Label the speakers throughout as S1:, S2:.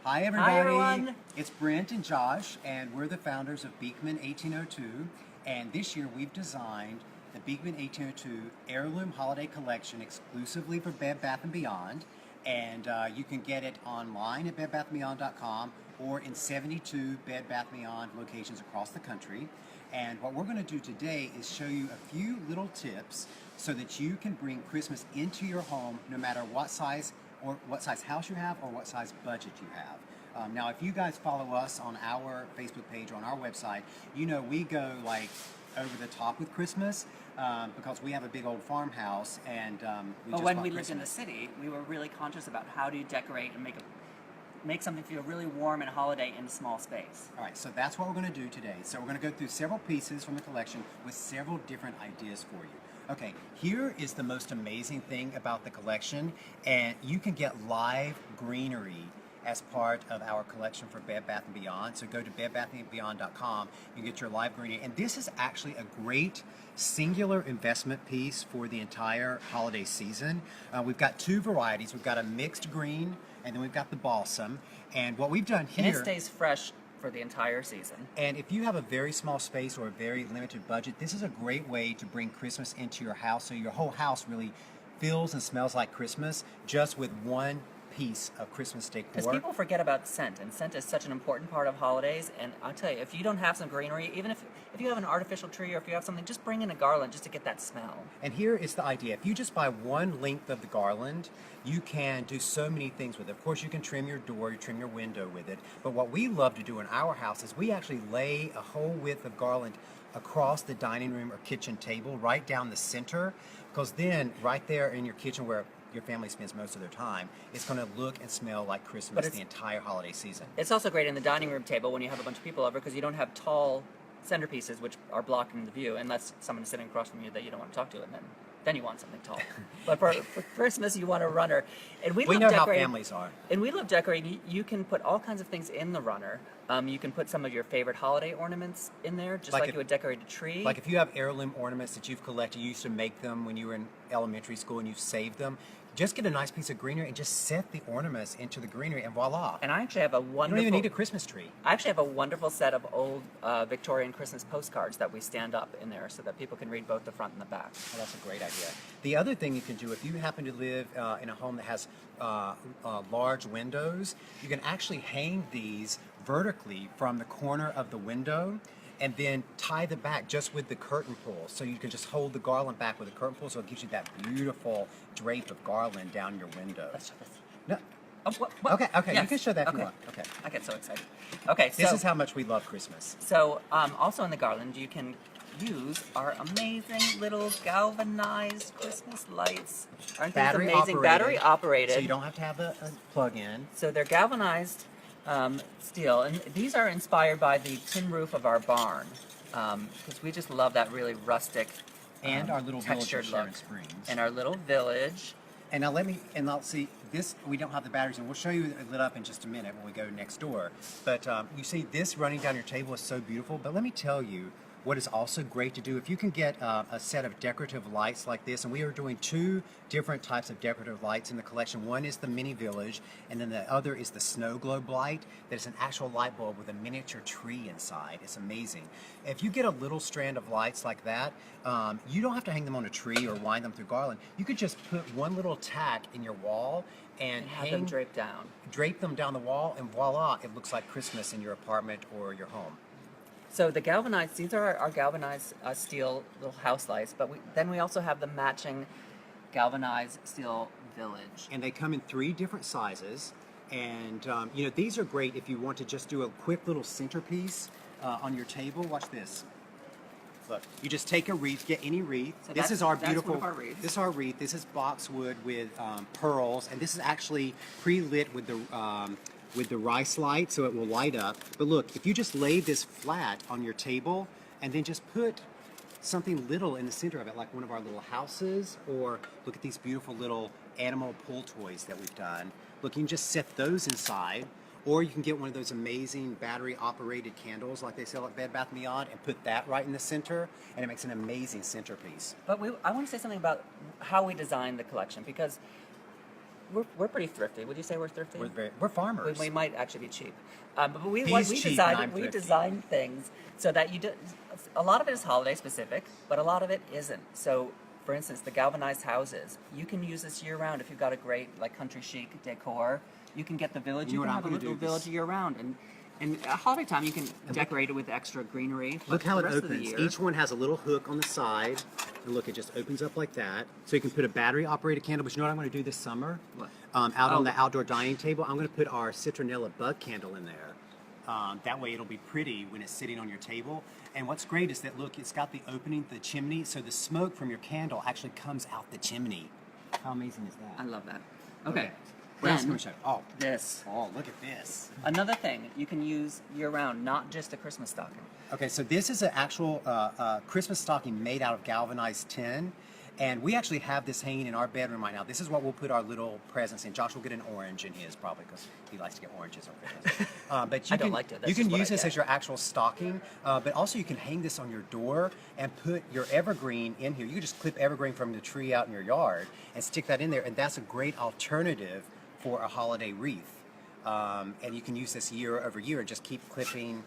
S1: Hi everybody,
S2: Hi everyone.
S1: It's Brent and Josh, and we're the founders of Beekman1802, and this year we've designed the Beekman1802 Heirloom Holiday Collection exclusively for Bed Bath & Beyond, and you can get it online at bedbathandbeyond.com or in 72 Bed Bath & Beyond locations across the country. And what we're going to do today is show you a few little tips so that you can bring Christmas into your home no matter what size house you have or what size budget you have. Now, if you guys follow us on our Facebook page or on our website, you know we go like over the top with Christmas because we have a big old farmhouse and
S2: when we lived in the city, we were really conscious about how do you decorate and make something feel really warm and holiday in a small space.
S1: All right, so that's what we're going to do today. So we're going to go through several pieces from the collection with several different ideas for you. Okay, here is the most amazing thing about the collection, and you can get live greenery as part of our collection for Bed Bath & Beyond. So go to bedbathandbeyond.com, you get your live greenery, and this is actually a great singular investment piece for the entire holiday season. We've got two varieties. We've got a mixed green, and then we've got the balsam, and what we've done here...
S2: And it stays fresh for the entire season.
S1: And if you have a very small space or a very limited budget, this is a great way to bring Christmas into your house so your whole house really feels and smells like Christmas just with one piece of Christmas decor.
S2: Because people forget about scent, and scent is such an important part of holidays, and I'll tell you, if you don't have some greenery, even if you have an artificial tree or if you have something, just bring in a garland just to get that smell.
S1: And here is the idea. If you just buy one length of the garland, you can do so many things with it. Of course, you can trim your door, you trim your window with it, but what we love to do in our house is we actually lay a whole width of garland across the dining room or kitchen table, right down the center, because then right there in your kitchen where your family spends most of their time, it's going to look and smell like Christmas the entire holiday season.
S2: It's also great in the dining room table when you have a bunch of people over because you don't have tall centerpieces which are blocking the view unless someone is sitting across from you that you don't want to talk to, and then you want something tall. But for Christmas, you want a runner. And we
S1: know how families are.
S2: And we love decorating. You can put all kinds of things in the runner. You can put some of your favorite holiday ornaments in there, just like you would decorate a tree.
S1: Like if you have heirloom ornaments that you've collected, you used to make them when you were in elementary school and you've saved them, just get a nice piece of greenery and just set the ornaments into the greenery and voila.
S2: And I actually have a wonderful...
S1: You don't even need a Christmas tree.
S2: I actually have a wonderful set of old Victorian Christmas postcards that we stand up in there so that people can read both the front and the back.
S1: Well, that's a great idea. The other thing you can do, if you happen to live in a home that has large windows, you can actually hang these vertically from the corner of the window and then tie the back just with the curtain pull. So you can just hold the garland back with a curtain pull so it gives you that beautiful drape of garland down your window.
S2: Let's show this.
S1: No.
S2: Oh, what?
S1: Okay,
S2: yes.
S1: You can show that if you want. Okay.
S2: I get so excited. Okay, so...
S1: This is how much we love Christmas.
S2: So, also in the garland, you can use our amazing little galvanized Christmas lights. Aren't these amazing? Battery operated.
S1: So you don't have to have a plug-in.
S2: So they're galvanized steel, and these are inspired by the tin roof of our barn, because we just love that really rustic
S1: and our little village
S2: textured
S1: of
S2: look.
S1: Sharon Springs.
S2: And our little village.
S1: And now I'll see, this, we don't have the batteries, and we'll show you it lit up in just a minute when we go next door. But you see this running down your table is so beautiful, but let me tell you, what is also great to do, if you can get a set of decorative lights like this, and we are doing two different types of decorative lights in the collection. One is the mini village, and then the other is the snow globe light that is an actual light bulb with a miniature tree inside. It's amazing. If you get a little strand of lights like that, you don't have to hang them on a tree or wind them through garland. You could just put one little tack in your wall and
S2: have them draped down.
S1: Drape them down the wall, and voila, it looks like Christmas in your apartment or your home.
S2: So the galvanized, these are our galvanized steel little house lights, but then we also have the matching galvanized steel village.
S1: And they come in 3 different sizes, and you know, these are great if you want to just do a quick little centerpiece on your table. Watch this. Look, you just take a wreath, get any wreath.
S2: So
S1: this is our beautiful.
S2: One of our wreaths.
S1: This is our wreath. This is boxwood with pearls, and this is actually pre-lit with the rice light, so it will light up. But look, if you just lay this flat on your table and then just put something little in the center of it, like one of our little houses, or look at these beautiful little animal pull toys that we've done. Look, you can just set those inside, or you can get one of those amazing battery-operated candles like they sell at Bed Bath & Beyond and put that right in the center, and it makes an amazing centerpiece.
S2: But I want to say something about how we designed the collection, because we're pretty thrifty. Would you say we're thrifty?
S1: We're farmers.
S2: We might actually be cheap, but we
S1: He's cheap and I'm
S2: we
S1: thrifty.
S2: designed things so that you do. A lot of it is holiday specific, but a lot of it isn't. So, for instance, the galvanized houses, you can use this year round if you've got a great like country chic decor. You can get the village.
S1: You know
S2: You
S1: what
S2: can
S1: I'm
S2: have a
S1: gonna
S2: little
S1: do?
S2: village year round, and at holiday time you can decorate it with extra greenery.
S1: Look
S2: but
S1: how
S2: the
S1: it
S2: rest of the
S1: opens.
S2: year-
S1: Each one has a little hook on the side. And look, it just opens up like that. So you can put a battery-operated candle. But you know what I'm going to do this summer?
S2: What?
S1: Out
S2: Oh.
S1: on the outdoor dining table, I'm going to put our citronella bud candle in there. That way it'll be pretty when it's sitting on your table. And what's great is that, look, it's got the opening, the chimney, so the smoke from your candle actually comes out the chimney. How amazing is that?
S2: I love that. Okay.
S1: What else can
S2: Then
S1: we show? Oh,
S2: this.
S1: look at this.
S2: Another thing you can use year round, not just a Christmas stocking.
S1: Okay, so this is an actual Christmas stocking made out of galvanized tin. And we actually have this hanging in our bedroom right now. This is what we'll put our little presents in. Josh will get an orange in his probably because he likes to get oranges on Christmas. But you
S2: I don't
S1: can,
S2: like to. That's
S1: you can
S2: just what
S1: use
S2: I
S1: this
S2: get.
S1: as your actual stocking, but also you can hang this on your door and put your evergreen in here. You can just clip evergreen from the tree out in your yard and stick that in there, and that's a great alternative for a holiday wreath. And you can use this year over year and just keep clipping,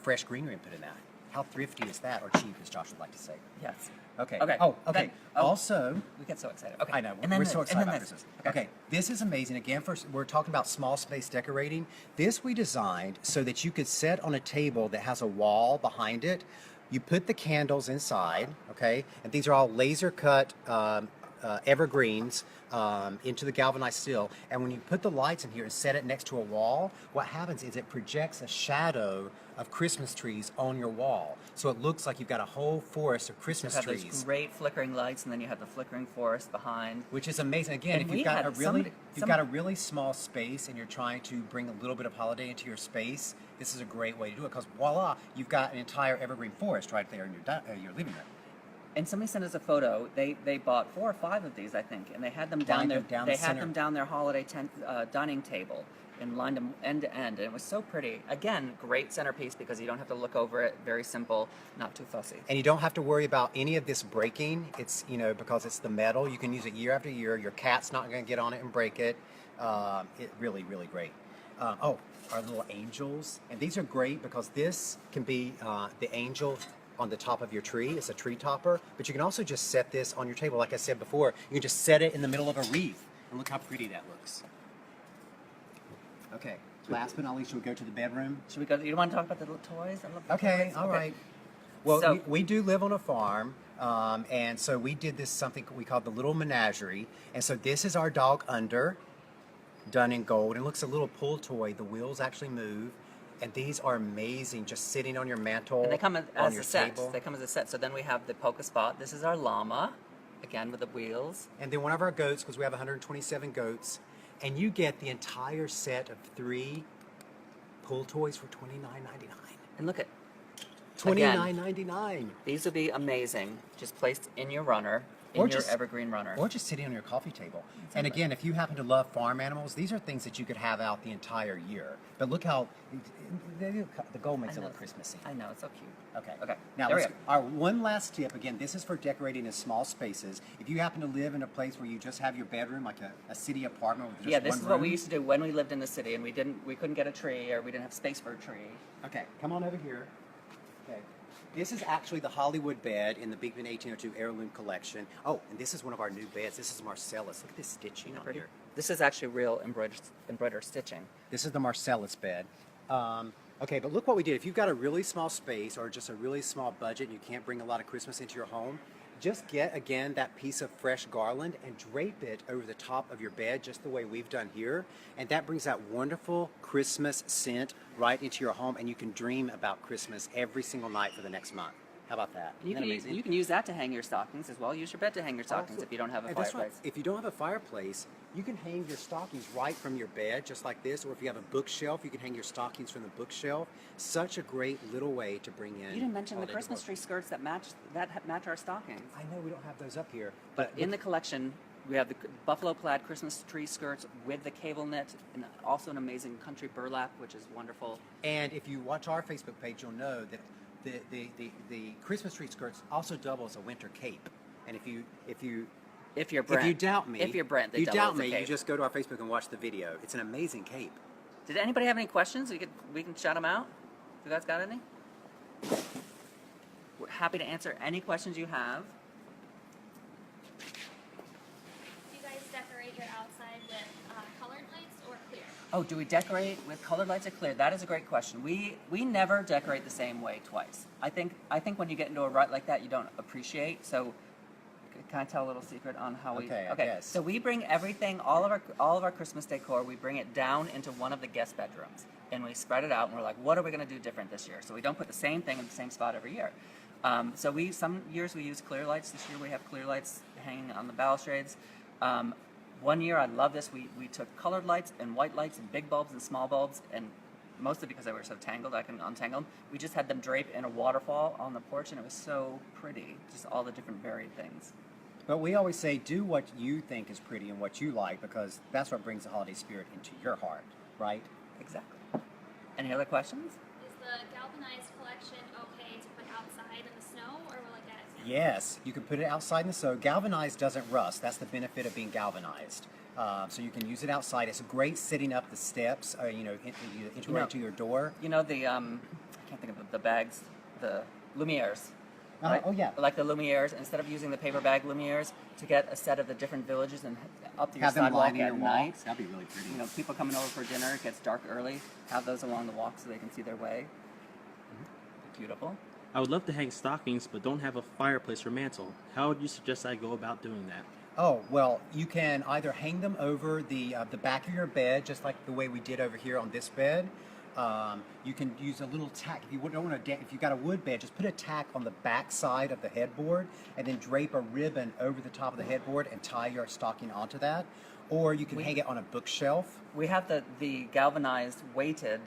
S1: fresh greenery and put in that. How thrifty is that, or cheap, as Josh would like to say?
S2: Yes.
S1: Okay.
S2: Okay.
S1: Oh, okay.
S2: Then- oh.
S1: Also,
S2: We get so excited. Okay.
S1: I know,
S2: And then
S1: we're
S2: this,
S1: so
S2: and
S1: excited
S2: then
S1: about
S2: this.
S1: Christmas. Okay, this is amazing. Again, first, we're talking about small space decorating. This we designed so that you could set on a table that has a wall behind it. You put the candles inside, okay, and these are all laser cut evergreens into the galvanized steel. And when you put the lights in here and set it next to a wall, what happens is it projects a shadow of Christmas trees on your wall. So it looks like you've got a whole forest of
S2: You
S1: Christmas
S2: have
S1: trees.
S2: those great flickering lights, and then you have the flickering forest behind.
S1: Which is amazing. Again,
S2: And
S1: if
S2: we
S1: you've got
S2: had
S1: a really,
S2: somebody-
S1: if you've got a really small space and you're trying to bring a little bit of holiday into your space, this is a great way to do it. Because voila, you've got an entire evergreen forest right there in your living room.
S2: And somebody sent us a photo. They bought 4 or 5 of these, I think, and they had them down
S1: Lined
S2: their
S1: them down
S2: they
S1: the
S2: had
S1: center.
S2: them down their holiday tent dining table and lined them end to end, and it was so pretty. Again, great centerpiece because you don't have to look over it. Very simple, not too fussy.
S1: And you don't have to worry about any of this breaking. It's because it's the metal. You can use it year after year. Your cat's not going to get on it and break it. It really, really great. Our little angels, and these are great because this can be the angel on the top of your tree. It's a tree topper, but you can also just set this on your table. Like I said before, you can just set it in the middle of a wreath, and look how pretty that looks. Okay, last but not least, should we go to the bedroom?
S2: Should we go? You want to talk about the little toys? I love the
S1: Okay,
S2: toys.
S1: all right. Well,
S2: So-
S1: we do live on a farm, and so we did this something we called the Little Menagerie. And so this is our dog Under, done in gold. And it looks a little pull toy. The wheels actually move. And these are amazing, just sitting on your mantle,
S2: And they come
S1: on
S2: as
S1: your
S2: a set.
S1: table.
S2: They come as a set. So then we have the polka spot. This is our llama, again with the wheels.
S1: And then one of our goats, because we have 127 goats. And you get the entire set of 3 pull toys for $29.99.
S2: And look at
S1: $29.99.
S2: these would be amazing, just placed in your runner,
S1: Or
S2: in your
S1: just-
S2: evergreen runner.
S1: Or just sitting on your coffee table. And again, if you happen to love farm animals, these are things that you could have out the entire year. But look how the gold makes
S2: I
S1: it
S2: know.
S1: look Christmassy.
S2: I know, it's so cute.
S1: Okay.
S2: Okay.
S1: Now,
S2: There we
S1: let's,
S2: go.
S1: our one last tip. Again, this is for decorating in small spaces. If you happen to live in a place where you just have your bedroom, like a city apartment with just
S2: Yeah, this
S1: one
S2: is what we
S1: room.
S2: used to do when we lived in the city and we couldn't get a tree or we didn't have space for a tree.
S1: Okay, come on over here. Okay. This is actually the Hollywood bed in the Beekman 1802 heirloom collection. Oh, and this is one of our new beds. This is Marcellus. Look at this stitching on here.
S2: This is actually real embroidered stitching.
S1: This is the Marcellus bed. Okay, but look what we did. If you've got a really small space or just a really small budget and you can't bring a lot of Christmas into your home, just get, again, that piece of fresh garland and drape it over the top of your bed just the way we've done here. And that brings that wonderful Christmas scent right into your home, and you can dream about Christmas every single night for the next month. How about that?
S2: You
S1: Isn't that
S2: can,
S1: amazing?
S2: you can use that to hang your stockings as well. Use your bed to hang your stockings if you don't have a
S1: And that's right.
S2: fireplace.
S1: If you don't have a fireplace, you can hang your stockings right from your bed, just like this. Or if you have a bookshelf, you can hang your stockings from the bookshelf. Such a great little way to bring in.
S2: You didn't mention the
S1: holiday
S2: Christmas
S1: decor.
S2: tree skirts that match our stockings.
S1: I know we don't have those up here,
S2: But in the collection, we have the buffalo plaid Christmas tree skirts with the cable knit, and also an amazing country burlap, which is wonderful.
S1: and if you watch our Facebook page, you'll know that the Christmas tree skirts also double as a winter cape. And if you
S2: If you're Brent.
S1: If you doubt me,
S2: If you're Brent, they
S1: you
S2: double
S1: doubt
S2: as a
S1: me, you
S2: cape.
S1: just go to our Facebook and watch the video. It's an amazing cape.
S2: Did anybody have any questions? We can shout them out. You guys got any? We're happy to answer any questions you have.
S3: Do you guys decorate your outside with colored lights or clear?
S2: Oh, do we decorate with colored lights or clear? That is a great question. We never decorate the same way twice. I think when you get into a rut like that, you don't appreciate. So, can I tell a little secret on how we?
S1: Okay, I guess.
S2: So we bring everything, all of our Christmas decor, we bring it down into one of the guest bedrooms, and we spread it out. And we're like, what are we going to do different this year? So we don't put the same thing in the same spot every year. So some years we use clear lights. This year we have clear lights hanging on the balustrades. One year, I love this, we took colored lights and white lights and big bulbs and small bulbs, and mostly because they were so tangled, I can untangle them. We just had them drape in a waterfall on the porch, and it was so pretty, just all the different varied things.
S1: But we always say, do what you think is pretty and what you like, because that's what brings the holiday spirit into your heart, right?
S2: Exactly. Any other questions?
S3: Is the galvanized collection okay to put outside in the snow, or will it get it?
S1: Yes, you can put it outside in the snow. Galvanized doesn't rust. That's the benefit of being galvanized. So you can use it outside. It's great sitting up the steps, integrated to your door.
S2: You know the, I can't think of the bags, the Lumieres. Right?
S1: Oh, yeah.
S2: Like the Lumieres, instead of using the paper bag Lumieres, to get a set of the different villages and up to your
S1: Have them
S2: sidewalk
S1: lining
S2: at
S1: your
S2: night.
S1: walks. That'd be really pretty.
S2: You know, people coming over for dinner, it gets dark early, have those along the walk so they can see their way. Beautiful.
S4: I would love to hang stockings, but don't have a fireplace or mantle. How would you suggest I go about doing that?
S1: Oh, well, you can either hang them over the back of your bed, just like the way we did over here on this bed. You can use a little tack. If you don't want to, if you've got a wood bed, just put a tack on the back side of the headboard, and then drape a ribbon over the top of the headboard and tie your stocking onto that. Or you can hang it on a bookshelf.
S2: We have the galvanized weighted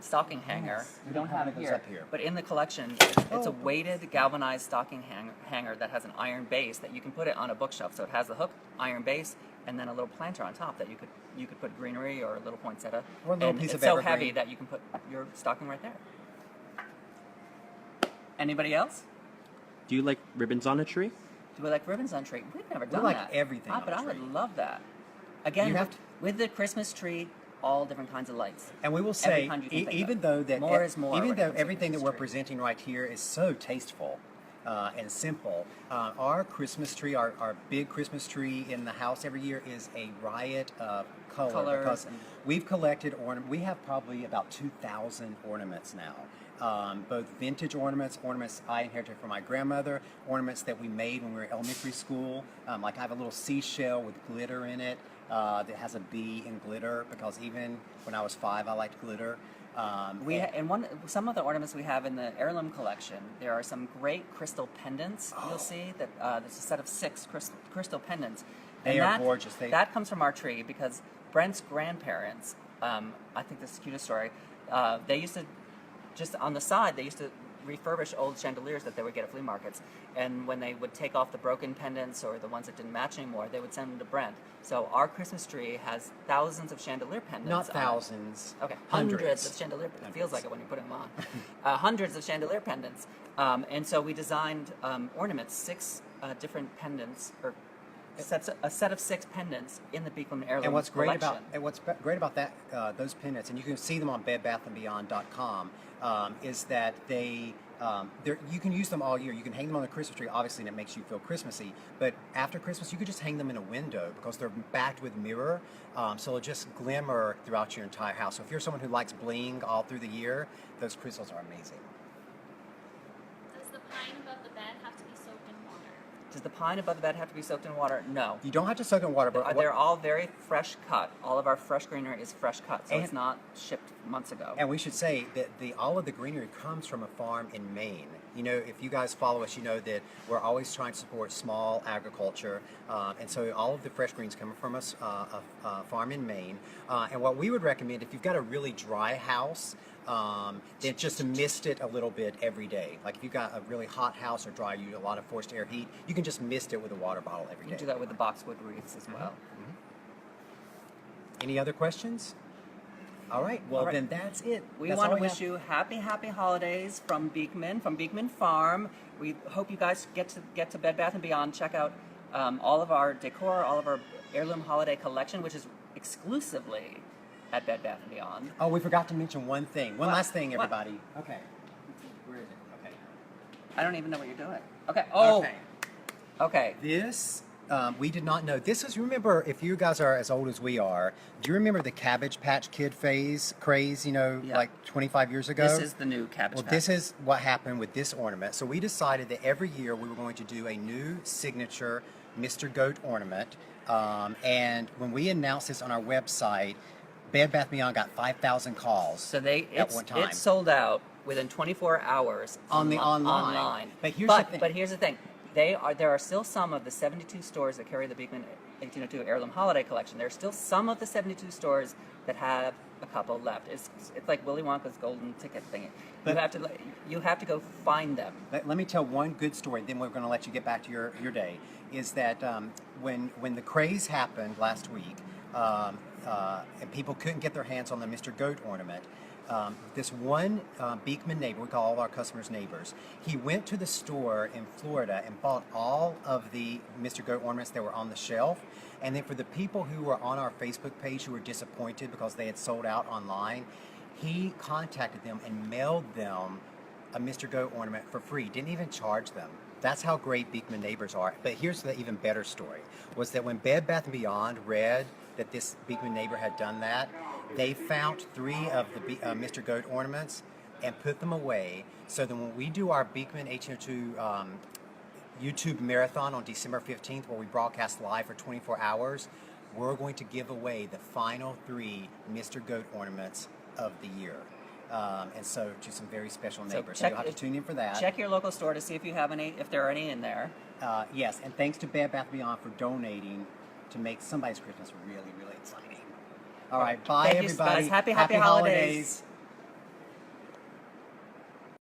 S2: stocking hanger.
S1: Yes.
S2: We don't have it
S1: It goes
S2: here,
S1: up here.
S2: but in the collection, it's a weighted galvanized stocking hanger that has an iron base that you can put it on a bookshelf. So it has the hook, iron base, and then a little planter on top that you could put greenery or a little poinsettia.
S1: Or a little
S2: and
S1: piece
S2: it's
S1: of
S2: so
S1: evergreen.
S2: heavy that you can put your stocking right there. Anybody else?
S4: Do you like ribbons on a tree?
S2: Do we like ribbons on tree? We've never done
S1: like
S2: that.
S1: everything on
S2: but
S1: a
S2: I would
S1: tree.
S2: love that. Again,
S1: You have to-
S2: with the Christmas tree, all different kinds of lights.
S1: And we will
S2: Every
S1: say,
S2: kind you can think
S1: even
S2: of.
S1: though that
S2: More is more
S1: even
S2: when it
S1: though
S2: comes to
S1: everything that
S2: Christmas
S1: we're
S2: tree.
S1: presenting right here is so tasteful and simple, our Christmas tree, our big Christmas tree in the house every year is a riot of color
S2: Colors
S1: because
S2: and-
S1: we've collected ornaments. We have probably about 2,000 ornaments now. Both vintage ornaments I inherited from my grandmother, ornaments that we made when we were in elementary school. Like I have a little seashell with glitter in it that has a bee in glitter because even when I was 5, I liked glitter.
S2: Some of the ornaments we have in the heirloom collection, there are some great crystal pendants. You'll see that there's a set of 6 crystal pendants.
S1: They are gorgeous.
S2: That comes from our tree because Brent's grandparents, I think this is the cutest story, they used to, just on the side, they used to refurbish old chandeliers that they would get at flea markets. And when they would take off the broken pendants or the ones that didn't match anymore, they would send them to Brent. So our Christmas tree has thousands of chandelier pendants.
S1: Not
S2: on it.
S1: thousands.
S2: Okay, hundreds of chandelier. It feels like it when you put them on. Hundreds of chandelier pendants, and so we designed ornaments, 6 different pendants, or a set of 6 pendants in the Beekman heirloom
S1: And what's great
S2: collection.
S1: about that those pendants, and you can see them on BedBathAndBeyond.com, is that you can use them all year. You can hang them on the Christmas tree, obviously, and it makes you feel Christmassy. But after Christmas, you could just hang them in a window because they're backed with mirror, so it'll just glimmer throughout your entire house. So if you're someone who likes bling all through the year, those crystals are amazing.
S3: Does the pine above the bed have to be soaked in water?
S2: Does the pine above the bed have to be soaked in water? No.
S1: You don't have to soak in water, but
S2: They're all very fresh cut. All of our fresh greenery is fresh cut, so
S1: And-
S2: it's not shipped months ago.
S1: And we should say that all of the greenery comes from a farm in Maine. You know, if you guys follow us, you know that we're always trying to support small agriculture, and so all of the fresh greens come from a farm in Maine. And what we would recommend, if you've got a really dry house, then just to mist it a little bit every day. Like if you've got a really hot house or dry, you a lot of forced air heat, you can just mist it with a water bottle every
S2: You
S1: day.
S2: can do that with the boxwood wreaths as well.
S1: Any other questions? All right. Well,
S2: All right.
S1: then that's it.
S2: We
S1: That's
S2: want
S1: all
S2: to wish
S1: have.
S2: you happy holidays from Beekman Farm. We hope you guys get to Bed Bath & Beyond. Check out all of our decor, all of our heirloom holiday collection, which is exclusively at Bed Bath & Beyond.
S1: Oh, we forgot to mention one thing. One
S2: What?
S1: last thing,
S2: What?
S1: everybody. Okay. Where is it? Okay.
S2: I don't even know what you're doing. Okay. Oh.
S1: Okay.
S2: Okay.
S1: This, we did not know. This is, remember, if you guys are as old as we are, do you remember the Cabbage Patch Kid craze,
S2: Yeah.
S1: like 25 years ago?
S2: This is the new Cabbage
S1: Well,
S2: Patch.
S1: this is what happened with this ornament. So we decided that every year we were going to do a new signature Mr. Goat ornament. And when we announced this on our website, Bed Bath & Beyond got 5,000 calls
S2: So
S1: at one time.
S2: it sold out within 24 hours
S1: On the online.
S2: online.
S1: But here's the thing.
S2: But here's the thing. There are still some of the 72 stores that carry the Beekman 1802 Heirloom Holiday Collection. There are still some of the 72 stores that have a couple left. It's like Willy Wonka's golden ticket thing.
S1: But-
S2: You have to go find them.
S1: Let me tell one good story, then we're going to let you get back to your day. Is that when the craze happened last week, and people couldn't get their hands on the Mr. Goat ornament, this one Beekman neighbor, we call all our customers neighbors, he went to the store in Florida and bought all of the Mr. Goat ornaments that were on the shelf. And then for the people who were on our Facebook page who were disappointed because they had sold out online, he contacted them and mailed them a Mr. Goat ornament for free. Didn't even charge them. That's how great Beekman neighbors are. But here's the even better story, was that when Bed Bath & Beyond read that this Beekman neighbor had done that, they found 3 of the Mr. Goat ornaments and put them away so that when we do our Beekman 1802 YouTube marathon on December 15th, where we broadcast live for 24 hours, we're going to give away the final 3 Mr. Goat ornaments of the year. And so to some very special neighbors. So you'll have to tune in for that.
S2: Check your local store to see if you have any, if there are any in there.
S1: Yes, and thanks to Bed Bath & Beyond for donating to make somebody's Christmas really, really exciting. All right, bye
S2: Thank you,
S1: everybody.
S2: guys. Happy holidays.